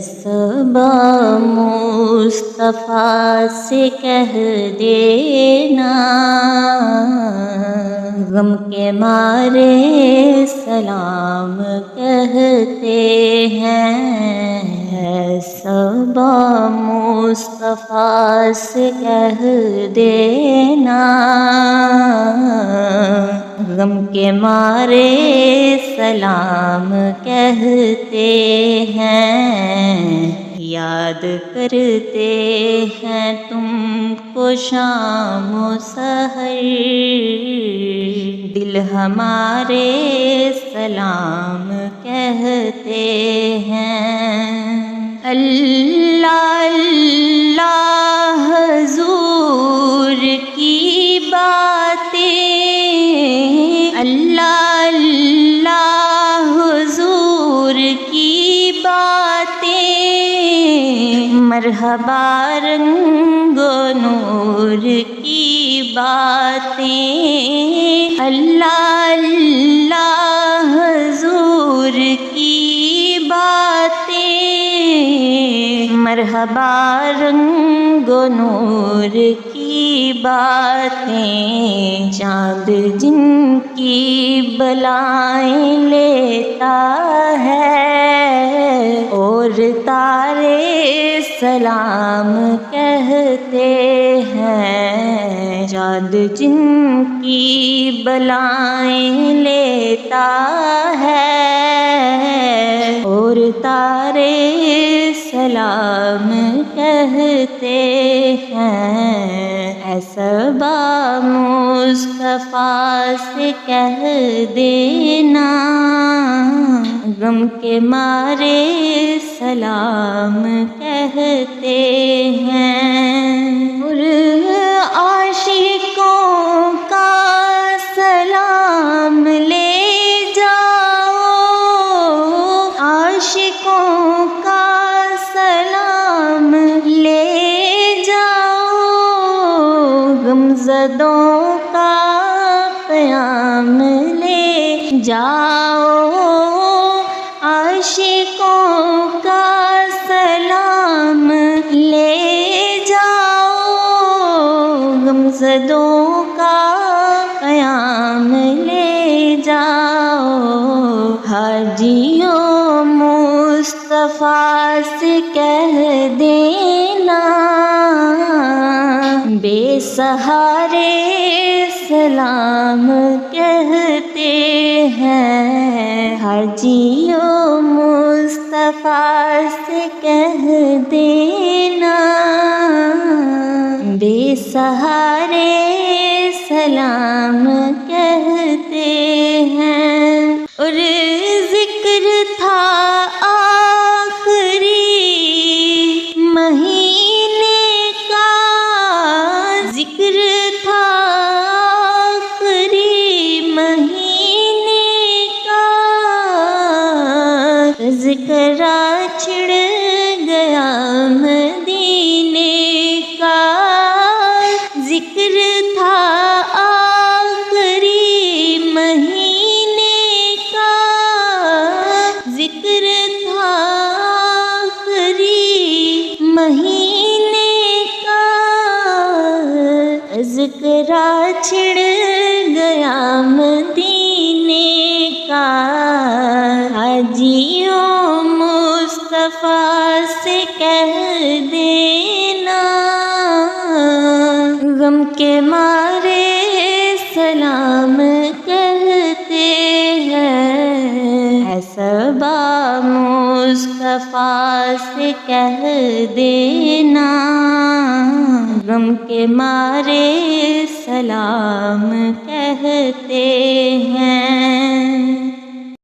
صبا مصطفیٰ سے کہہ دینا، غم کے مارے سلام کہتے ہیں۔ صبا مصطفیٰ سے کہہ دینا، غم کے مارے سلام کہتے ہیں۔ یاد کرتے ہیں تم کو شام و سحر، دل ہمارے سلام کہتے ہیں۔ اللہ اللہ حضور کی باتیں، اللہ اللہ حضور کی باتیں، مرحبا رنگ و نور کی باتیں، اللہ اللہ حضور کی باتیں، مرحبا رنگ و نور کی باتیں۔ چاند جن کی بلائیں لیتا ہے، اور تارے سلام کہتے ہیں۔ چاند جن کی بلائیں لیتا ہے، اور تارے سلام کہتے ہیں۔ اے صبا مصطفیٰ سے کہہ دینا، غم کے مارے سلام کہتے ہیں۔ اور عاشقوں کا سلام لے جاؤ، عاشقوں کا سلام لے جاؤ، غمزدوں کا قیام لے جاؤ، عاشقوں کا سلام لے جاؤ، غمزدوں کا قیام لے جاؤ۔ حاجیوں مصطفیٰ سے کہہ دینا، بے سہارے سلام کہتے ہیں۔ حاجیوں مصطفیٰ سے کہہ دینا، بے سہارے سلام کہتے ہیں۔ اور ذکر تھا آخری مہینے کا، ذکر تھا آخری مہینے کا، ذکرہ چھڑ گیا مدینے کا، ذکر تھا آخری مہینے کا، ذکر تھا آخری مہینے کا، ذکرہ چھڑ گیا مدینے کا۔ حاجیوں مصطفیٰ سے کہہ دینا، غم کے مارے سلام کہتے ہیں۔ اے صبا مصطفیٰ سے کہہ دینا، غم کے مارے سلام کہتے ہیں۔